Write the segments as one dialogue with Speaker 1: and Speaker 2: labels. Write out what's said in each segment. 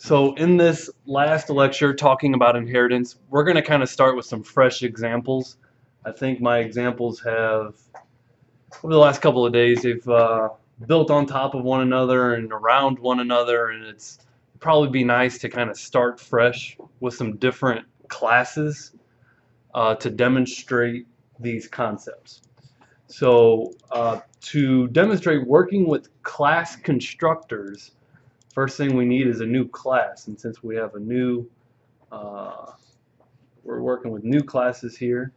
Speaker 1: So in this last lecture talking about inheritance, we're going to kind of start with some fresh examples. I think my examples have, over the last couple of days, they've built on top of one another and around one another, and it's probably be nice to kind of start fresh with some different classes to demonstrate these concepts. So to demonstrate working with class constructors, first thing we need is a new class, and since we have a new, we're working with new classes here,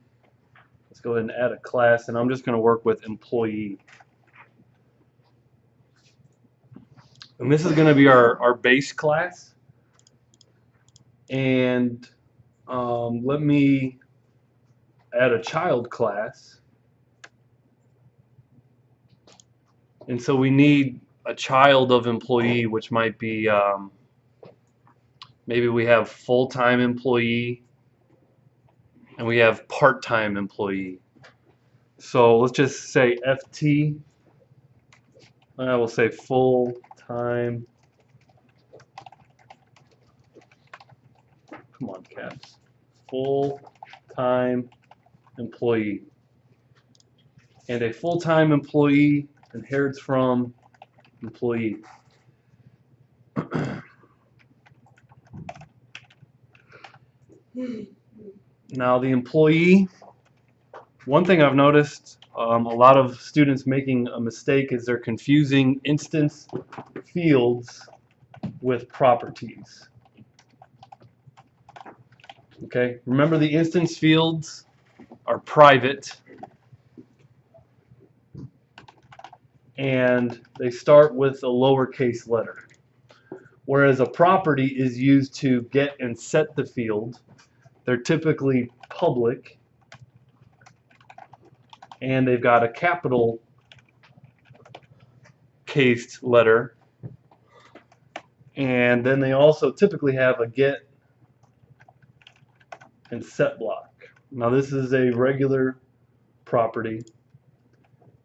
Speaker 1: let's go ahead and add a class, and I'm just going to work with employee. And this is going to be our base class, and let me add a child class, and so we need a child of employee, which might be maybe we have full-time employee and we have part-time employee. So let's just say FT, and I will say full-time, come on caps, full-time employee. And a full-time employee inherits from employee. Now the employee, one thing I've noticed a lot of students making a mistake is they're confusing instance fields with properties. Okay, remember the instance fields are private and they start with a lowercase letter, whereas a property is used to get and set the field. They're typically public and they've got a capital cased letter, and then they also typically have a get and set block. Now this is a regular property,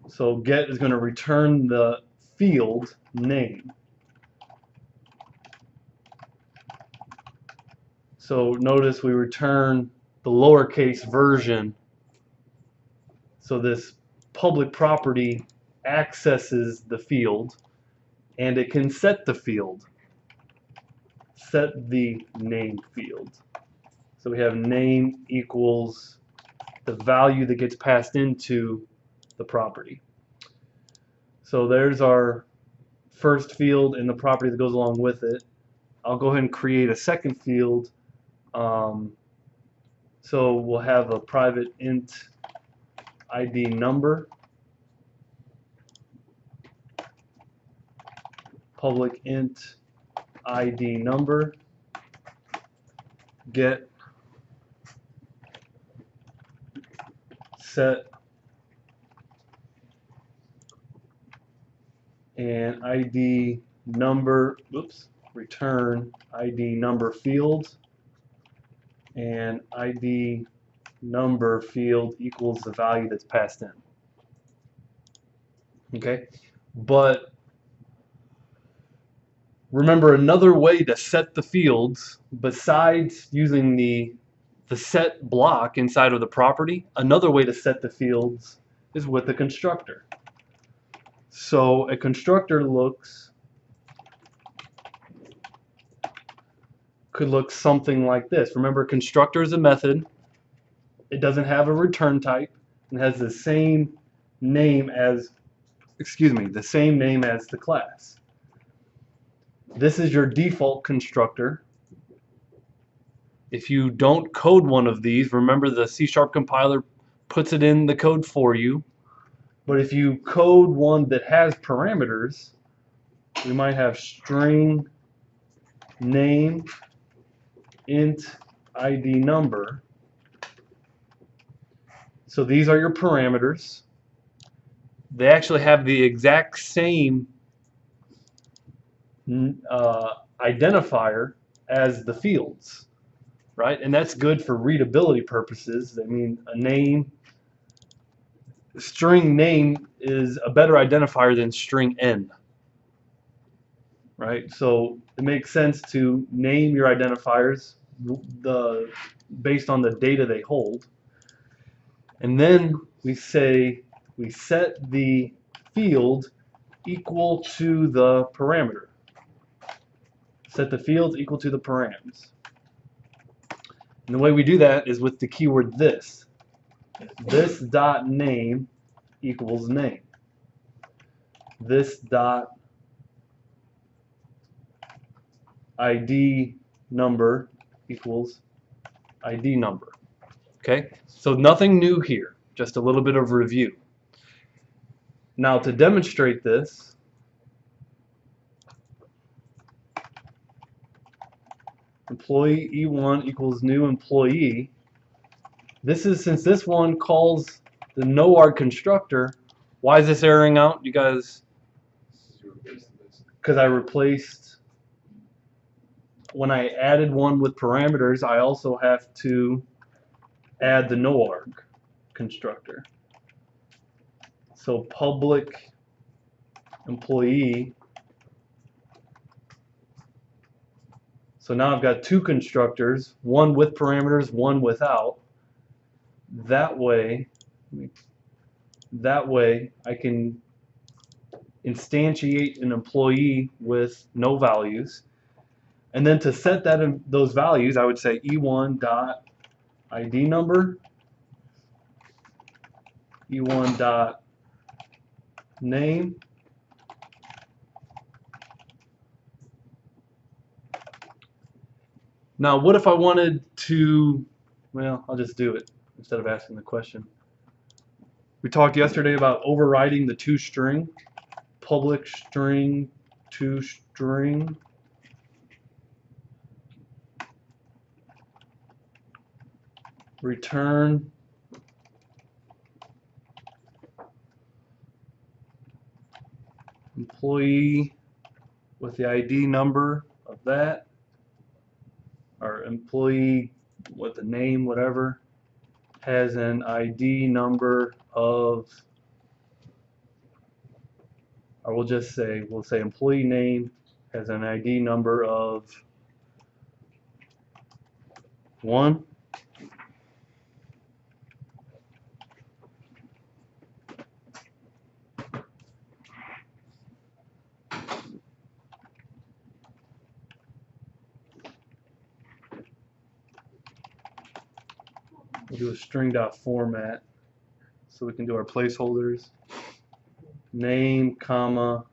Speaker 1: so get is going to return the field name. So notice we return the lowercase version, so this public property accesses the field and it can set the field, set the name field. So we have name equals the value that gets passed into the property. So there's our first field and the property that goes along with it. I'll go ahead and create a second field. So we'll have a private int ID number, public int ID number, get set and ID number, return ID number field, and ID number field equals the value that's passed in. Okay, but remember another way to set the fields besides using the set block inside of the property, another way to set the fields is with a constructor. So a constructor could look something like this. Remember, constructor is a method. It doesn't have a return type and has the same name as, the same name as the class. This is your default constructor. If you don't code one of these, remember the C# compiler puts it in the code for you. But if you code one that has parameters, we might have string name int ID number. So these are your parameters. They actually have the exact same identifier as the fields, right? And that's good for readability purposes. I mean, a name, string name is a better identifier than string n. right? So it makes sense to name your identifiers based on the data they hold. And then we say we set the field equal to the parameter. Set the fields equal to the params. And the way we do that is with the keyword this. This dot name equals name. This dot ID number equals ID number. Okay, so nothing new here, just a little bit of review. Now to demonstrate this, employee E1 equals new employee. This is, since this one calls the NOARG constructor, why is this erroring out, you guys? Because I replaced, when I added one with parameters, I also have to add the NOARG constructor. So public employee. So now I've got two constructors, one with parameters, one without. That way I can instantiate an employee with no values. And then to set those values, I would say E1 dot ID number, E1 dot name, now what if I wanted to, well, I'll just do it instead of asking the question. We talked yesterday about overriding the toString, public string toString. Return employee with the ID number of that, or employee with the name, whatever, has an ID number of, or we'll say employee name has an ID number of 1. We'll do a string.format so we can do our placeholders. Name, comma,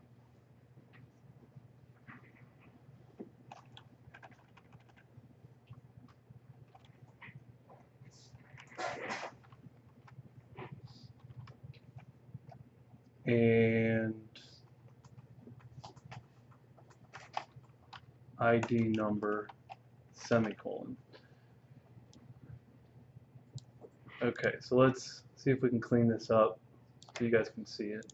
Speaker 1: and ID number, semicolon. Okay, so let's see if we can clean this up so you guys can see it.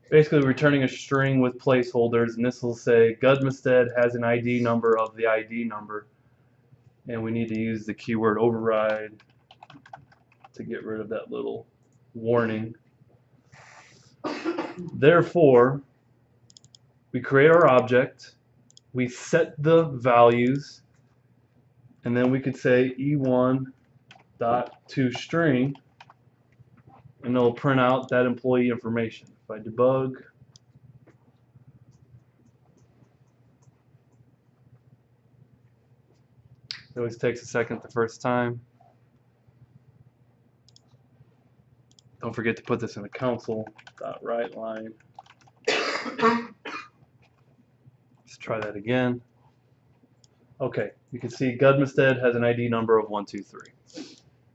Speaker 1: Basically returning a string with placeholders, and this will say Gudmestead has an ID number of the ID number, and we need to use the keyword override to get rid of that little warning. Therefore, we create our object, we set the values, and then we could say E1 dot toString, and it'll print out that employee information. If I debug, it always takes a second the first time. Don't forget to put this in a console.write line. Let's try that again. Okay, you can see Gudmestead has an ID number of 123.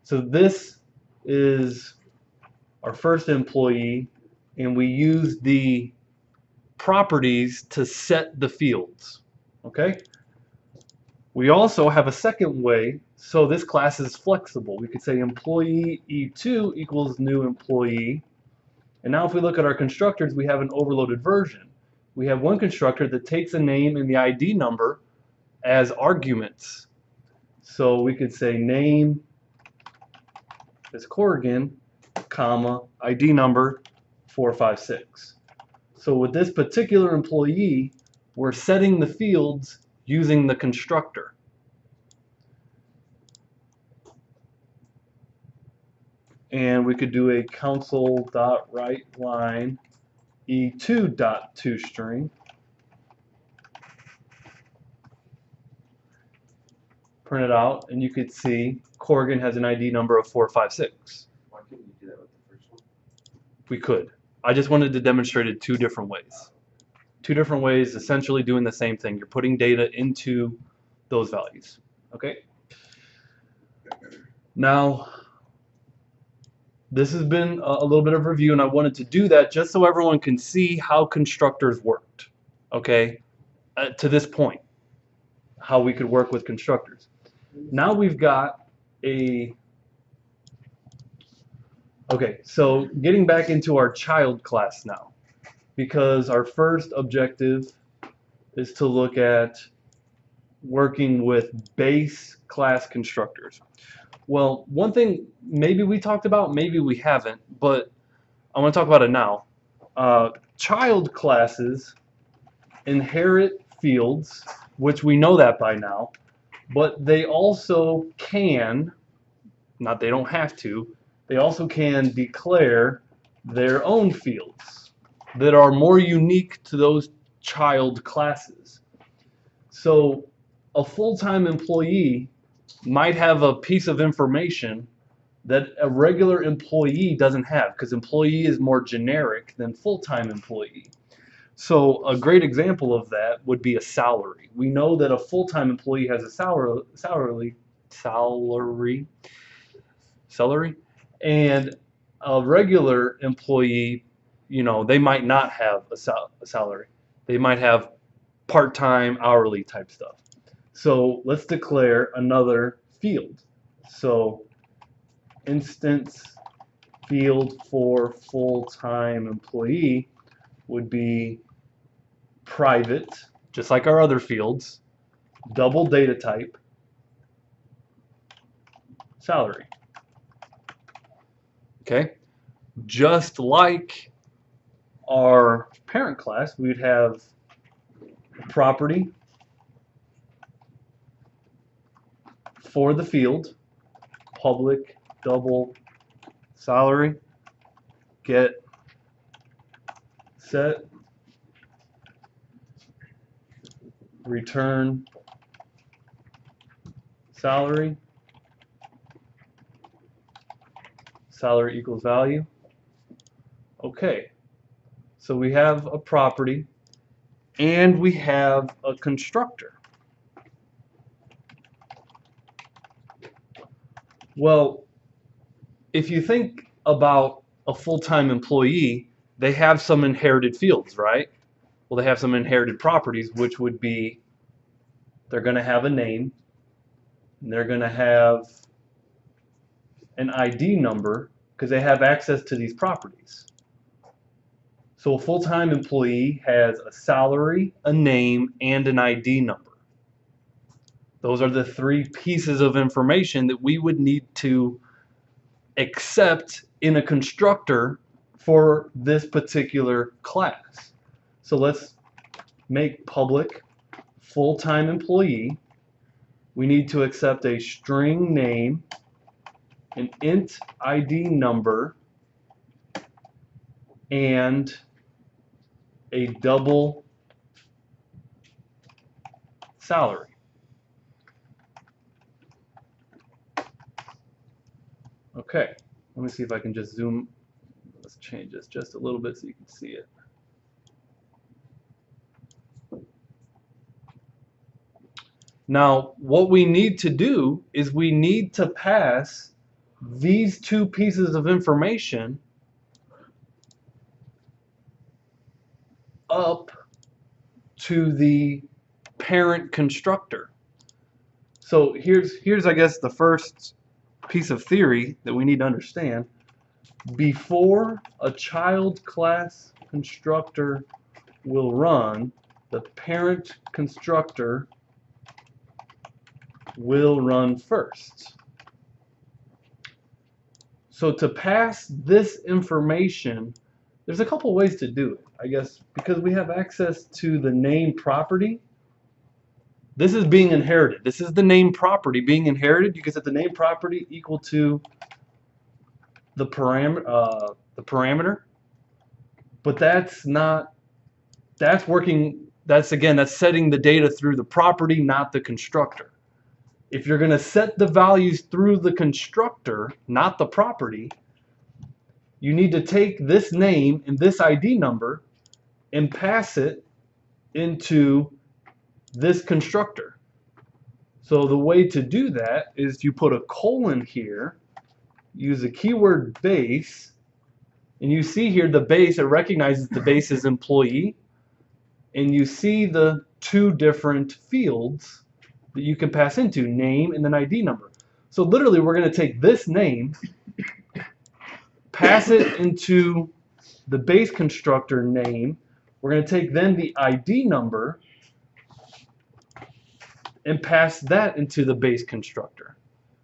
Speaker 1: So this is our first employee, and we use the properties to set the fields. Okay? We also have a second way, so this class is flexible. We could say employee E2 equals new employee. And now if we look at our constructors, we have an overloaded version. We have one constructor that takes a name and the ID number as arguments. So we could say name is Corrigan, comma, ID number 4, 5, 6. So with this particular employee, we're setting the fields using the constructor. And we could do a console.writeLine e2.toString. Print it out, and you could see Corrigan has an ID number of 456.
Speaker 2: Why couldn't you do that with the first one?
Speaker 1: We could. I just wanted to demonstrate it 2 different ways. 2 different ways, essentially doing the same thing. You're putting data into those values. Okay? Now, this has been a little bit of review, and I wanted to do that just so everyone can see how constructors worked. Okay? To this point, how we could work with constructors. Now we've got a... Okay, so getting back into our child class now, because our first objective is to look at working with base class constructors. Well, one thing maybe we talked about, maybe we haven't, but I want to talk about it now. Child classes inherit fields, which we know that by now, but they also can, not they don't have to, they also can declare their own fields that are more unique to those child classes. So a full-time employee might have a piece of information that a regular employee doesn't have, because employee is more generic than full-time employee. So a great example of that would be a salary. We know that a full-time employee has a salary, and a regular employee, you know, they might not have a salary. They might have part-time, hourly type stuff. So let's declare another field. So instance field for full-time employee would be private, just like our other fields, double data type, salary. Okay, just like our parent class, we'd have property for the field, public double salary, get set, return salary, salary equals value. Okay, so we have a property and we have a constructor. Well, if you think about a full-time employee, they have some inherited fields, right? Well, they have some inherited properties, which would be they're going to have a name, and they're going to have an ID number because they have access to these properties. So a full-time employee has a salary, a name, and an ID number. Those are the 3 pieces of information that we would need to accept in a constructor for this particular class. So let's make public full-time employee. We need to accept a string name, an int ID number, and a double salary. Okay, let me see if I can just zoom. Let's change this just a little bit so you can see it. Now, what we need to do is we need to pass these 2 pieces of information up to the parent constructor. So here's I guess the first piece of theory that we need to understand. Before a child class constructor will run, the parent constructor will run first. So to pass this information There's a couple ways to do it, I guess, because we have access to the name property. This is being inherited. This is the name property being inherited. You can set the name property equal to the parameter, but that's not, that's working, that's again, that's setting the data through the property, not the constructor. If you're going to set the values through the constructor, not the property, you need to take this name and this ID number and pass it into this constructor. So the way to do that is you put a colon here, use the keyword base, and you see here the base, it recognizes the base as employee, and you see the two different fields that you can pass into, name and then ID number. So literally we're going to take this name, pass it into the base constructor name. We're going to take then the ID number and pass that into the base constructor.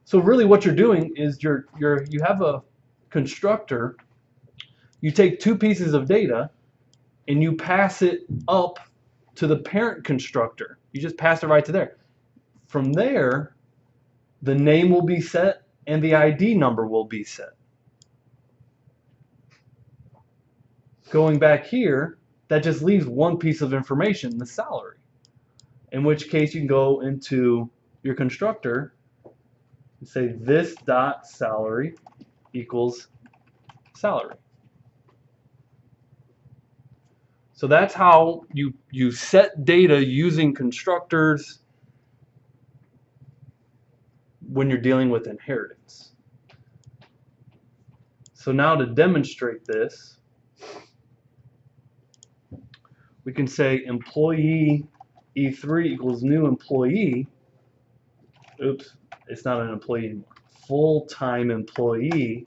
Speaker 1: So really what you're doing is you have a constructor, you take two pieces of data and you pass it up to the parent constructor. You just pass it right to there. From there, the name will be set and the ID number will be set. Going back here, that just leaves one piece of information, the salary. In which case you can go into your constructor and say this dot salary equals salary. So that's how you set data using constructors when you're dealing with inheritance. So now to demonstrate this, we can say employee E3 equals new employee. Oops, it's not an employee anymore. Full-time employee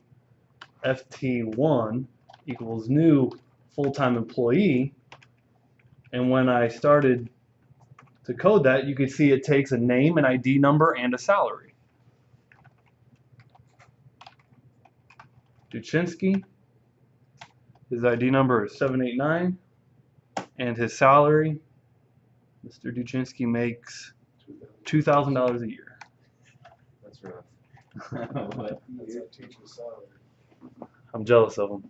Speaker 1: FT1 equals new full-time employee. And when I started to code that, you could see it takes a name, an ID number, and a salary. Duchinsky, his ID number is 789, and his salary, Mr. Duchinsky makes $2,000 a year.
Speaker 2: That's rough. But
Speaker 3: That's our teacher's salary.
Speaker 1: I'm jealous of him.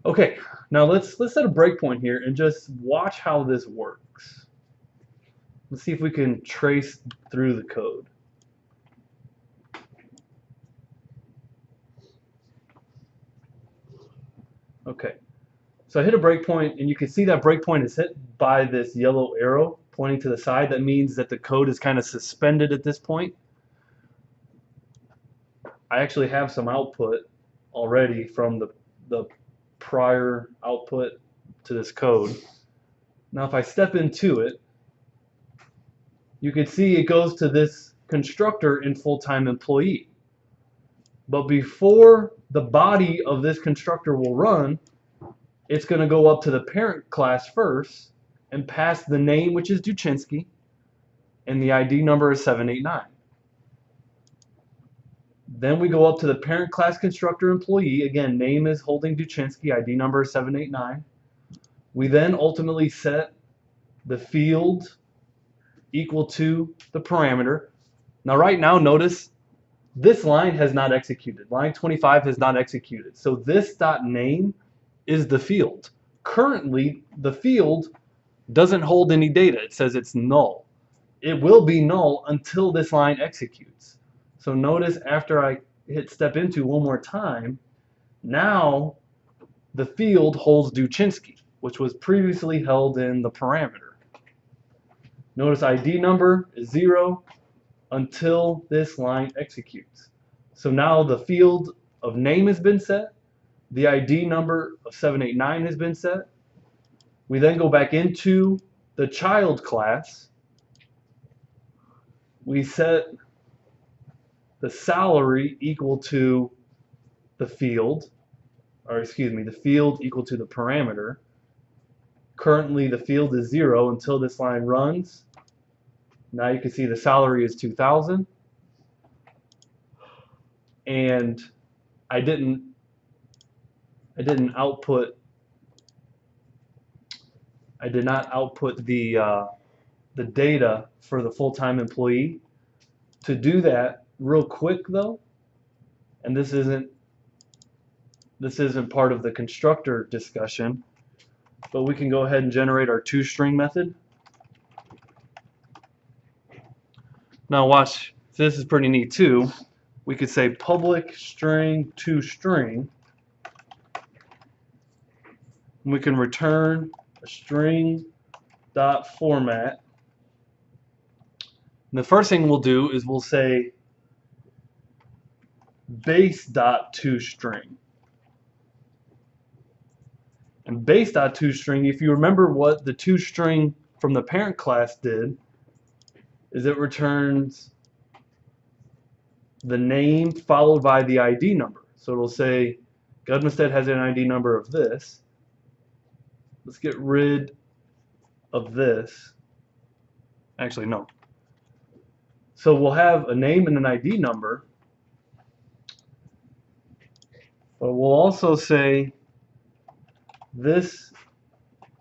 Speaker 1: Okay, now let's set a breakpoint here and just watch how this works. Let's see if we can trace through the code. Okay, so I hit a breakpoint, and you can see that breakpoint is hit by this yellow arrow pointing to the side. That means that the code is kind of suspended at this point. I actually have some output already from the prior output to this code. Now if I step into it, you can see it goes to this constructor in full-time employee. But before the body of this constructor will run, it's going to go up to the parent class first and pass the name, which is Duchinsky, and the ID number is 789. Then we go up to the parent class constructor employee. Again, name is holding Duchinsky, ID number is 789. We then ultimately set the field equal to the parameter. Now right now, notice this line has not executed. Line 25 has not executed. So this dot name is the field. Currently, the field doesn't hold any data. It says it's null. It will be null until this line executes. So notice after I hit step into one more time, now the field holds Duchinsky, which was previously held in the parameter. Notice ID number is 0 until this line executes. So now the field of name has been set. The ID number of 789 has been set. We then go back into the child class. We set the salary equal to the field, or excuse me, the field equal to the parameter. Currently the field is 0 until this line runs. Now you can see the salary is 2,000. And I didn't I didn't output. I did not output the data for the full-time employee. To do that real quick though, and this isn't part of the constructor discussion, but we can go ahead and generate our toString method. Now watch, this is pretty neat too. We could say public string toString. We can return a string dot format. And the first thing we'll do is we'll say base dot toString. And base dot toString, if you remember what the toString from the parent class did, is it returns the name followed by the ID number. So it'll say Gudmestad has an ID number of this. Let's get rid of this. Actually, no. So we'll have a name and an ID number, but we'll also say this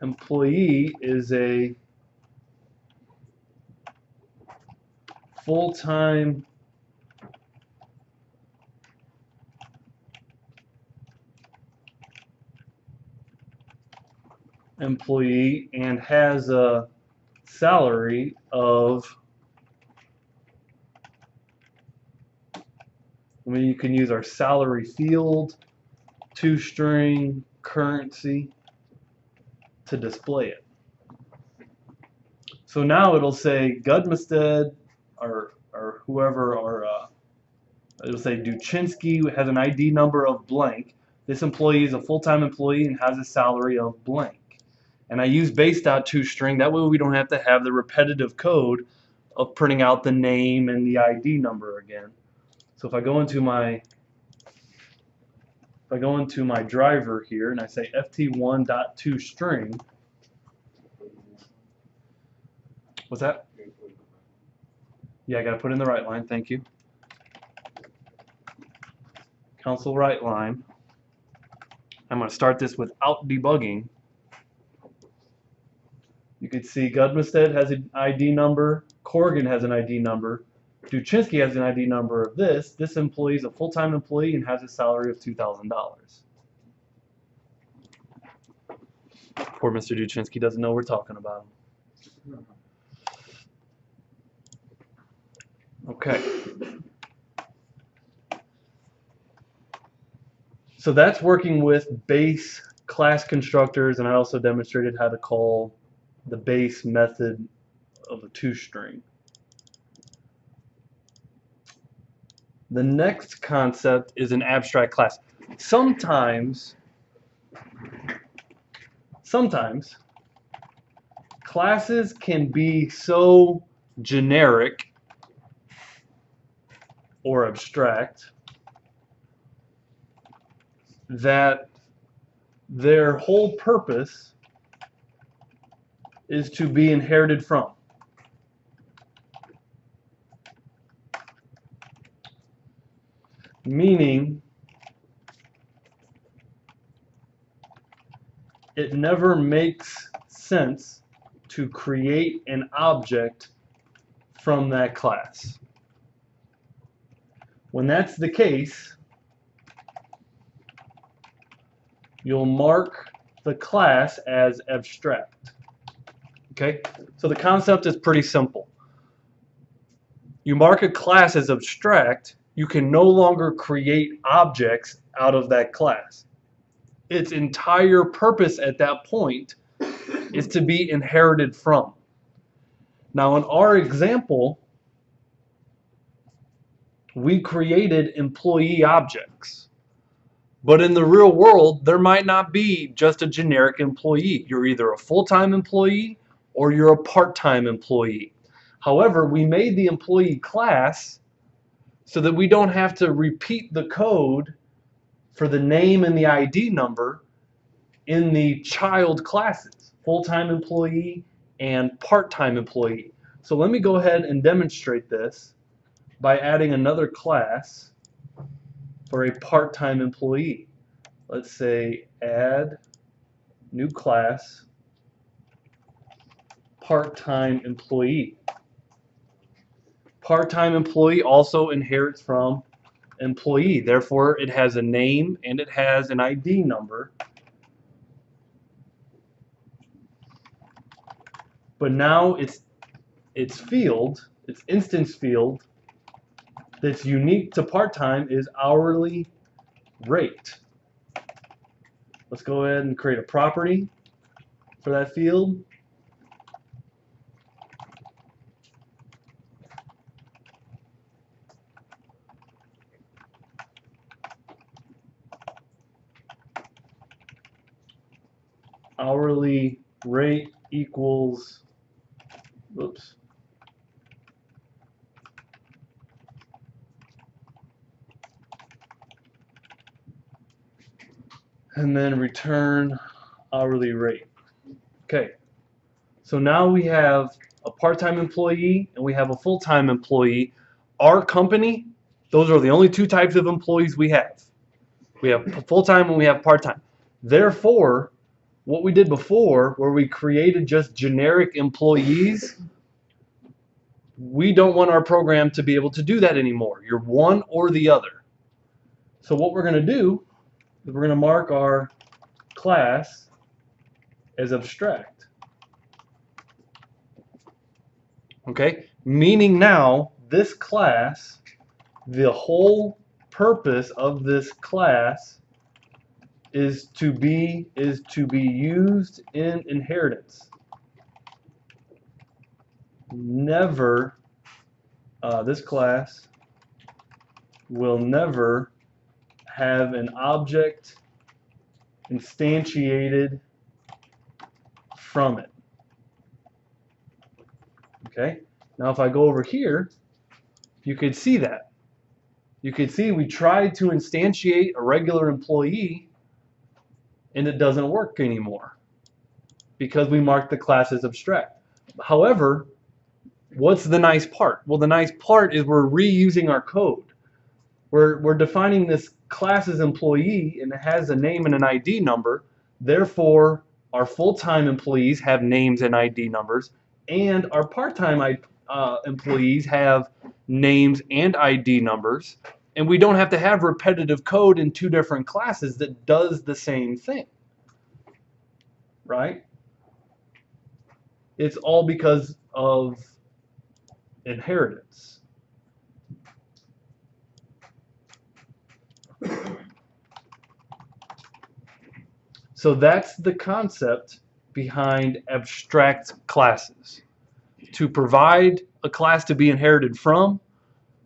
Speaker 1: employee is a full-time employee and has a salary of, you can use our salary field, toString currency to display it. So now it'll say Gudmestad or whoever, or it'll say Duchinsky has an ID number of blank. This employee is a full-time employee and has a salary of blank. And I use base.toString. That way we don't have to have the repetitive code of printing out the name and the ID number again. So if I go into my driver here and I say ft1.toString, what's that? Yeah, I got to put in the right line. Thank you. Console right line. I'm going to start this without debugging. You can see Gudmestad has an ID number, Corrigan has an ID number, Duchinsky has an ID number of this. This employee is a full-time employee and has a salary of $2,000. Poor Mr. Duchinsky doesn't know we're talking about him. Okay. So that's working with base class constructors, and I also demonstrated how to call the base method of a toString. The next concept is an abstract class. Sometimes classes can be so generic or abstract that their whole purpose is to be inherited from. Meaning, it never makes sense to create an object from that class. When that's the case, you'll mark the class as abstract. Okay? So the concept is pretty simple. You mark a class as abstract, you can no longer create objects out of that class. Its entire purpose at that point is to be inherited from. Now in our example, we created employee objects. But in the real world, there might not be just a generic employee. You're either a full-time employee or you're a part-time employee. However, we made the employee class so that we don't have to repeat the code for the name and the ID number in the child classes, full-time employee and part-time employee. So let me go ahead and demonstrate this by adding another class for a part-time employee. let's say add new class, part-time employee. Part-time employee also inherits from employee. Therefore, it has a name and it has an ID number. But now its field, its instance field that's unique to part-time is hourly rate. Let's go ahead and create a property for that field. Hourly rate equals, whoops. And then return hourly rate. Okay, so now we have a part-time employee and we have a full-time employee. Our company, those are the only two types of employees we have. We have full-time and we have part-time. Therefore, what we did before, where we created just generic employees, we don't want our program to be able to do that anymore. You're one or the other. So what we're going to do is we're going to mark our class as abstract. Okay, meaning now this class, the whole purpose of this class is to be used in inheritance. Never, this class will never have an object instantiated from it. Okay, now if I go over here, you could see that. You could see we tried to instantiate a regular employee and it doesn't work anymore because we marked the class as abstract. However, what's the nice part? Well, the nice part is we're reusing our code. We're defining this class as employee and it has a name and an ID number. Therefore, our full-time employees have names and ID numbers, and our part-time employees have names and ID numbers, and we don't have to have repetitive code in two different classes that does the same thing, right? It's all because of inheritance. So that's the concept behind abstract classes. To provide a class to be inherited from,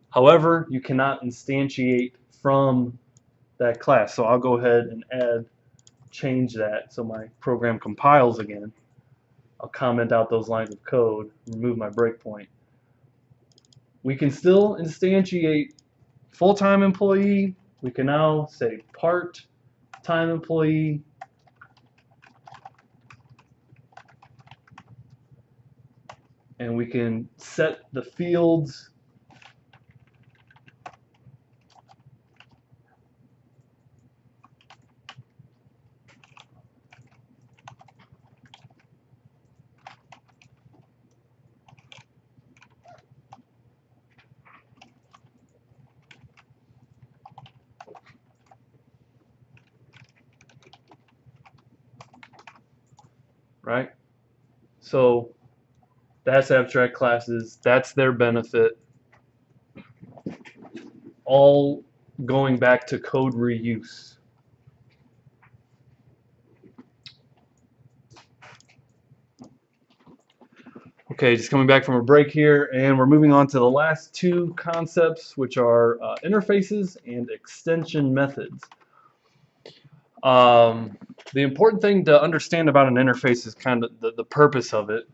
Speaker 1: however, you cannot instantiate from that class. So I'll go ahead and change that so my program compiles again. I'll comment out those lines of code, remove my breakpoint. We can still instantiate full-time employee. We can now say part-time employee. And we can set the fields right? So that's abstract classes, that's their benefit, all going back to code reuse. Okay, just coming back from a break here, and we're moving on to the last two concepts, which are interfaces and extension methods. The important thing to understand about an interface is kind of the purpose of it.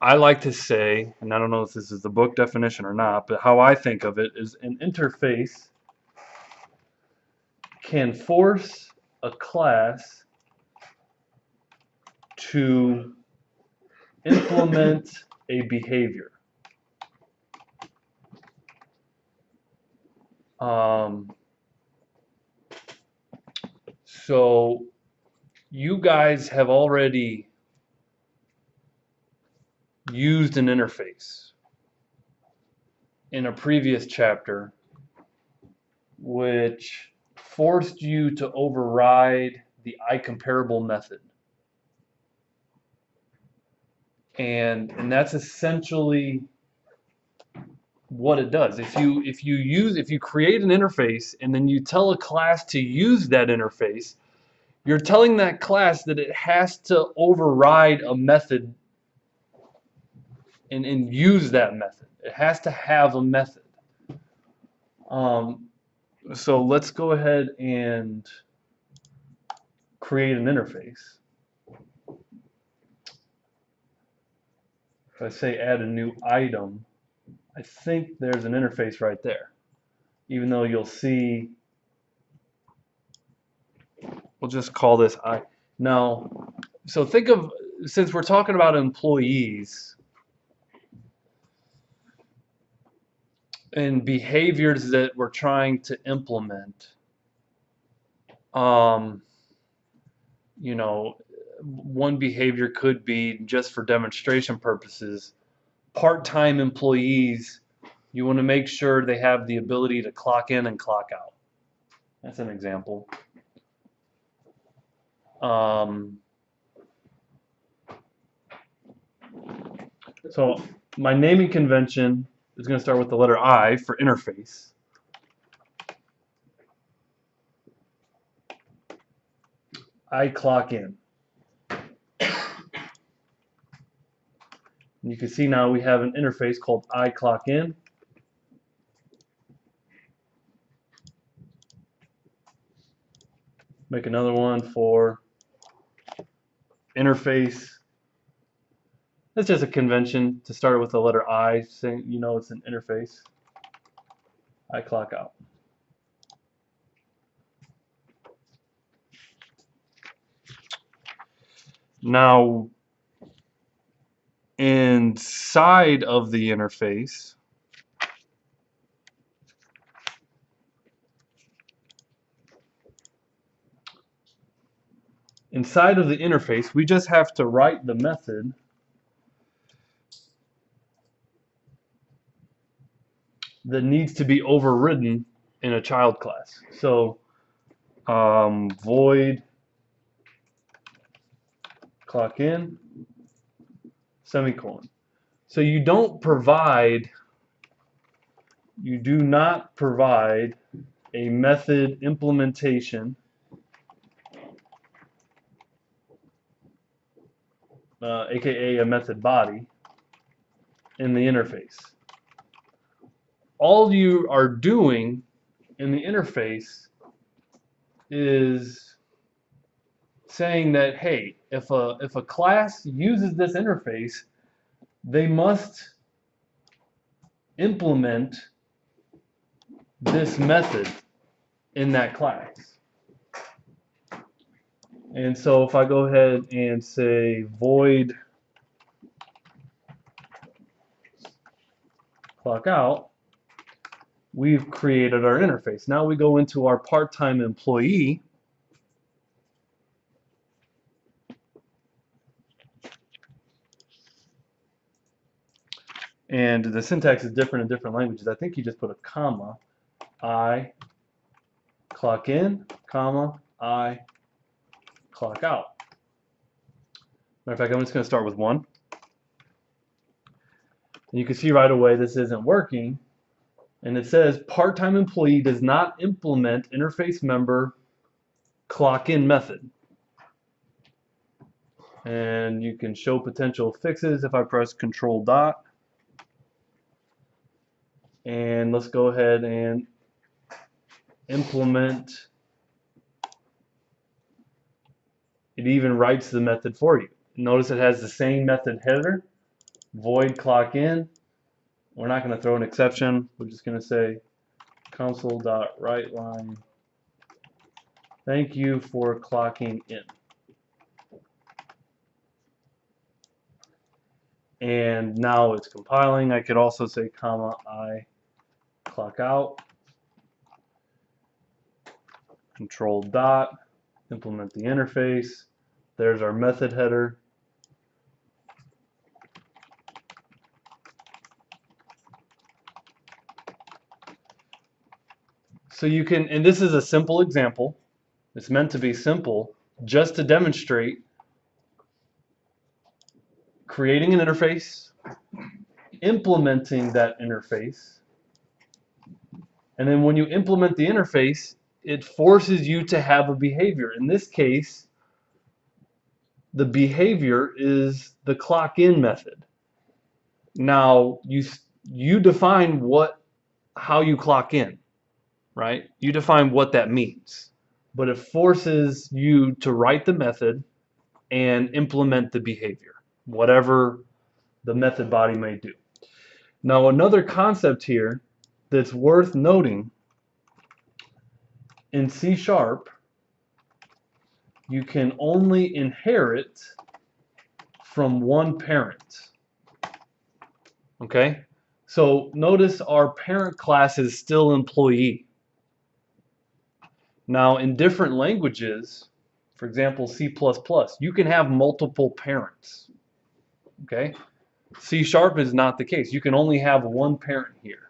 Speaker 1: I like to say, and I don't know if this is the book definition or not, but how I think of it is an interface can force a class to implement a behavior. So you guys have already used an interface in a previous chapter which forced you to override the iComparable method. And that's essentially what it does. If you create an interface and then you tell a class to use that interface, you're telling that class that it has to override a method and use that method. It has to have a method. So let's go ahead and create an interface. If I say add a new item, I think there's an interface right there. Even though you'll see, we'll just call this I. Now, so think of, since we're talking about employees and behaviors that we're trying to implement, you know, one behavior could be, just for demonstration purposes, part-time employees, you want to make sure they have the ability to clock in and clock out. That's an example. So my naming convention is going to start with the letter I for interface. I clock in. And you can see now we have an interface called I clock in. Make another one for interface. That's just a convention to start with the letter I, saying you know it's an interface. I clock out. Now, inside of the interface, we just have to write the method that needs to be overridden in a child class. So void clock in, semicolon. So you do not provide a method implementation aka a method body in the interface. All you are doing in the interface is saying that, hey, if a class uses this interface, they must implement this method in that class. And so if I go ahead and say void clock out, we've created our interface. Now we go into our part-time employee. And the syntax is different in different languages. I think you just put a comma, I clock in, comma, I clock out. Matter of fact, I'm just going to start with 1. And you can see right away this isn't working. And it says part-time employee does not implement interface member clock in method. And you can show potential fixes if I press Control dot. And let's go ahead and implement. It even writes the method for you. Notice it has the same method header, void clock in. We're not going to throw an exception. We're just going to say console.writeLine. Thank you for clocking in. And now it's compiling. I could also say comma I clock out. Control dot, implement the interface. There's our method header. So you can, and this is a simple example. It's meant to be simple just to demonstrate creating an interface, implementing that interface, and then when you implement the interface, it forces you to have a behavior. In this case, the behavior is the clock in method. Now you define how you clock in, right? You define what that means, but it forces you to write the method and implement the behavior, whatever the method body may do. Now, another concept here that's worth noting, in C#, you can only inherit from one parent. Okay? So notice our parent class is still employee. Now, in different languages, for example, C++, you can have multiple parents. Okay? C# is not the case. You can only have one parent here.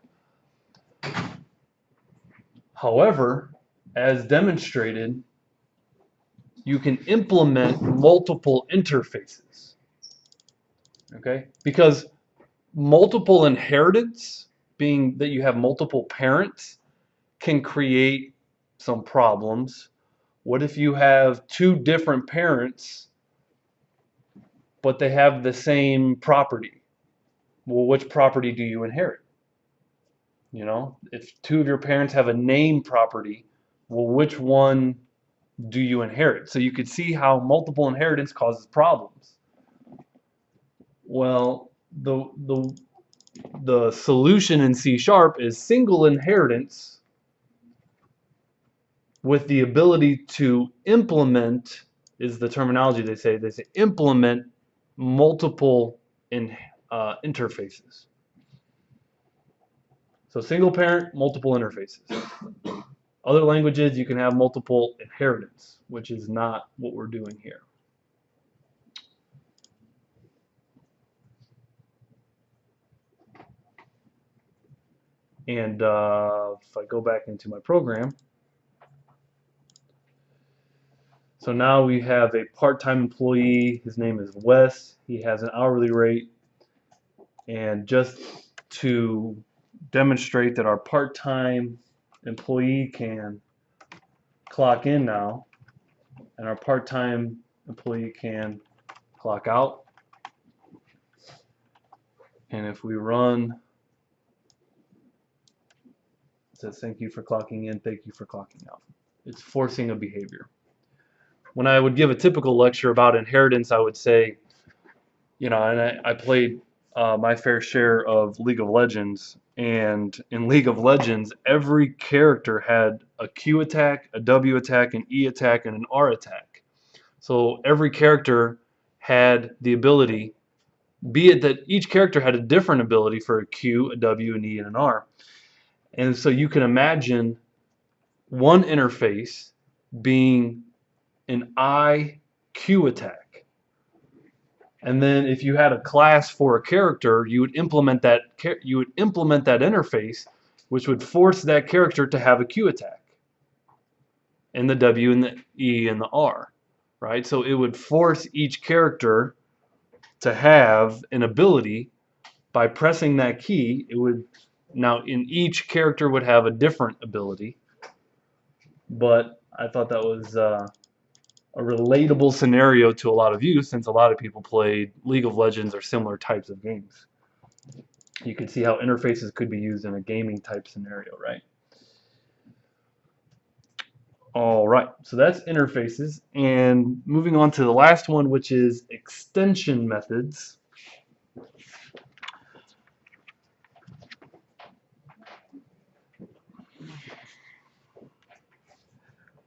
Speaker 1: However, as demonstrated, you can implement multiple interfaces. Okay? Because multiple inheritance, being that you have multiple parents, can create some problems. What if you have two different parents, but they have the same property? Well, which property do you inherit? You know, if two of your parents have a name property, well, which one do you inherit? So you could see how multiple inheritance causes problems. Well, the solution in C# is single inheritance with the ability to implement, is the terminology they say implement multiple interfaces. So single parent, multiple interfaces. Other languages, you can have multiple inheritance, which is not what we're doing here. And if I go back into my program, so now we have a part-time employee. His name is Wes. He has an hourly rate. And just to demonstrate that our part-time employee can clock in now, and our part-time employee can clock out. And if we run, it says thank you for clocking in, thank you for clocking out. It's forcing a behavior. When I would give a typical lecture about inheritance, I would say, you know, and I played my fair share of League of Legends, and in League of Legends, every character had a Q attack, a W attack, an E attack, and an R attack. So every character had the ability, be it that each character had a different ability for a Q, a W, an E, and an R. And so you can imagine one interface being an IQ attack. And then if you had a class for a character, you would implement that interface, which would force that character to have a Q attack, and the W and the E and the R, right? So it would force each character to have an ability. By pressing that key, it would, now in each character would have a different ability. But I thought that was a relatable scenario to a lot of you, since a lot of people played League of Legends or similar types of games. You can see how interfaces could be used in a gaming type scenario, right? All right, so that's interfaces. And moving on to the last one, which is extension methods.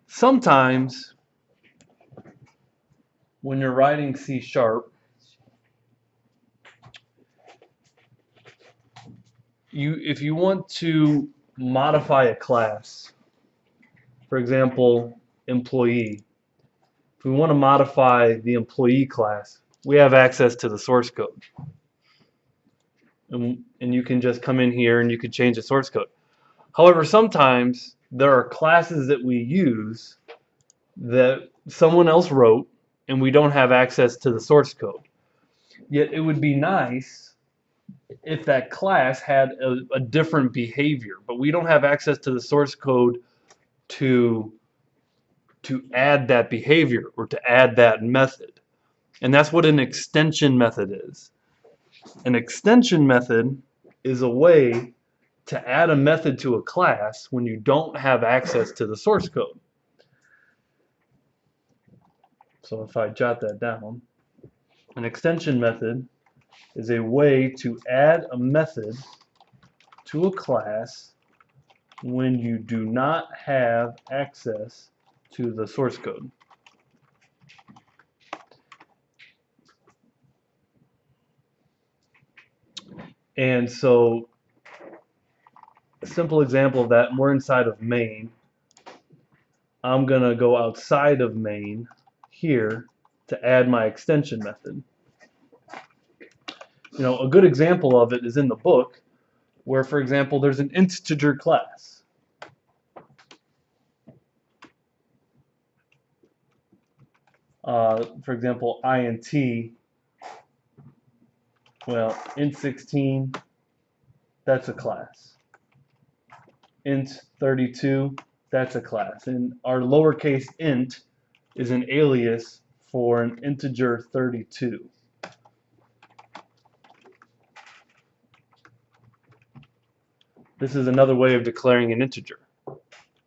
Speaker 1: Sometimes when you're writing C#, if you want to modify a class, For example, employee. If we want to modify the employee class, we have access to the source code. And you can just come in here and you can change the source code. However, sometimes there are classes that we use that someone else wrote and we don't have access to the source code. Yet it would be nice if that class had a different behavior, but we don't have access to the source code to add that behavior or to add that method. And that's what an extension method is. An extension method is a way to add a method to a class when you don't have access to the source code. So if I jot that down, an extension method is a way to add a method to a class when you do not have access to the source code. And so a simple example of that, we're inside of main. I'm going to go outside of main here to add my extension method. You know, a good example of it is in the book where, for example, there's an integer class. For example, int, well, int16, that's a class. Int32, that's a class. And our lowercase int is an alias for an integer 32. This is another way of declaring an integer,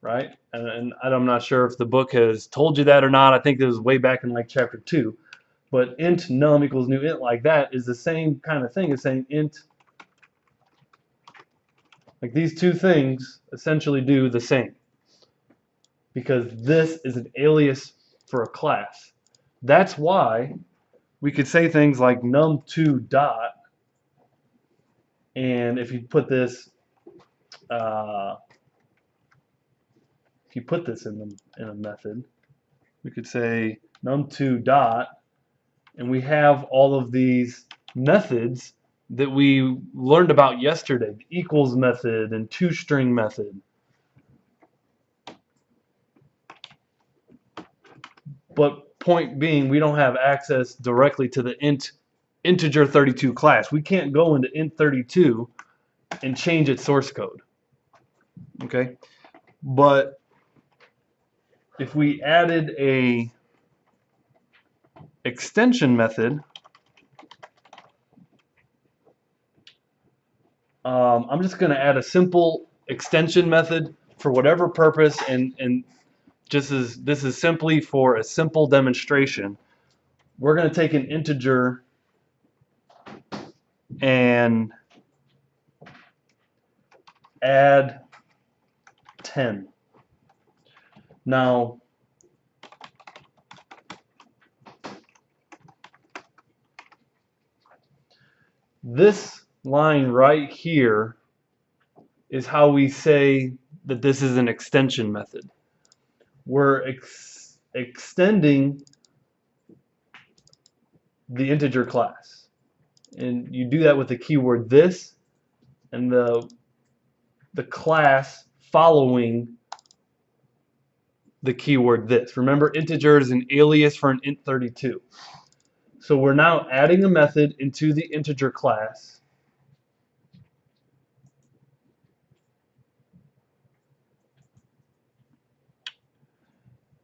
Speaker 1: right? And I'm not sure if the book has told you that or not. I think it was way back in like chapter 2. But int num equals new int like that is the same kind of thing as saying int. Like these two things essentially do the same, because this is an alias for a class. That's why we could say things like num2 dot, and if you put this in a method, we could say num2 dot, and we have all of these methods that we learned about yesterday, the equals method and toString method. But point being, we don't have access directly to the integer 32 class. We can't go into int32 and change its source code. Okay? But if we added a extension method, I'm just going to add a simple extension method for whatever purpose, and this is simply for a simple demonstration. We're going to take an integer and add 10. Now, this line right here is how we say that this is an extension method. We're extending the integer class. And you do that with the keyword this and the class following the keyword this. Remember, integer is an alias for an int32. So we're now adding a method into the integer class.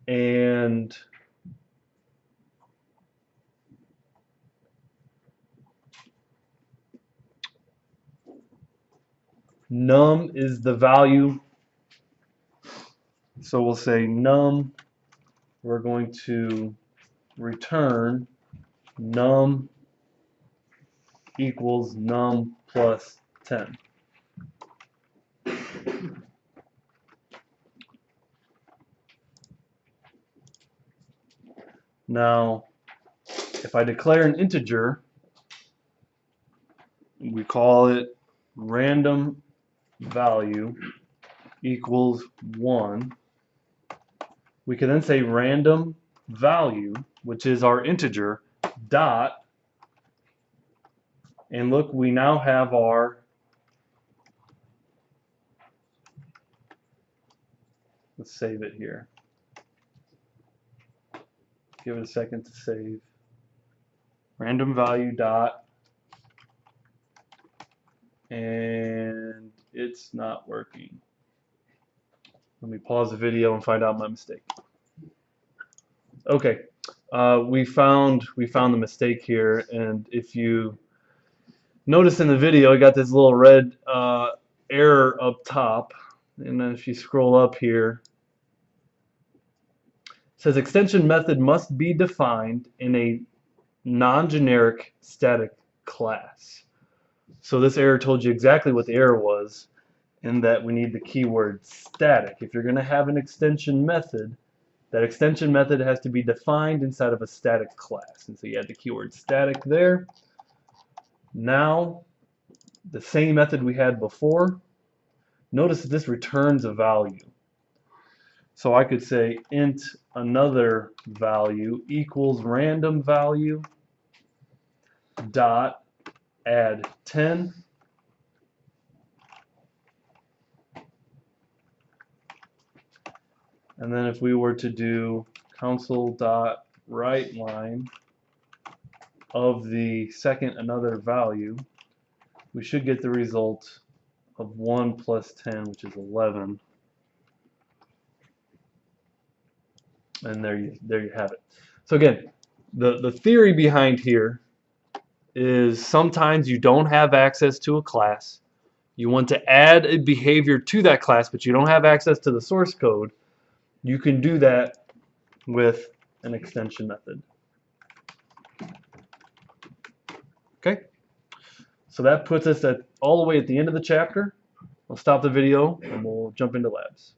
Speaker 1: And num is the value. So we'll say num, we're going to return num equals num plus 10. Now, if I declare an integer, we call it random value equals 1. we can then say random value, which is our integer, dot, and look, we now have our, let's save it here. Give it a second to save. Random value dot, and it's not working. Let me pause the video and find out my mistake. Okay, we found the mistake here, and if you notice in the video, I got this little red error up top, and then if you scroll up here, it says extension method must be defined in a non-generic static class. So this error told you exactly what the error was, in that we need the keyword static. If you're going to have an extension method, that extension method has to be defined inside of a static class. And so you add the keyword static there. Now, the same method we had before, notice that this returns a value. So I could say int another value equals random value dot add 10. And then if we were to do console.writeLine of the second another value, we should get the result of 1 plus 10, which is 11. And there you have it. So again, the theory behind here is sometimes you don't have access to a class. You want to add a behavior to that class, but you don't have access to the source code. You can do that with an extension method. Okay, so that puts us all the way at the end of the chapter. I'll stop the video and we'll jump into labs.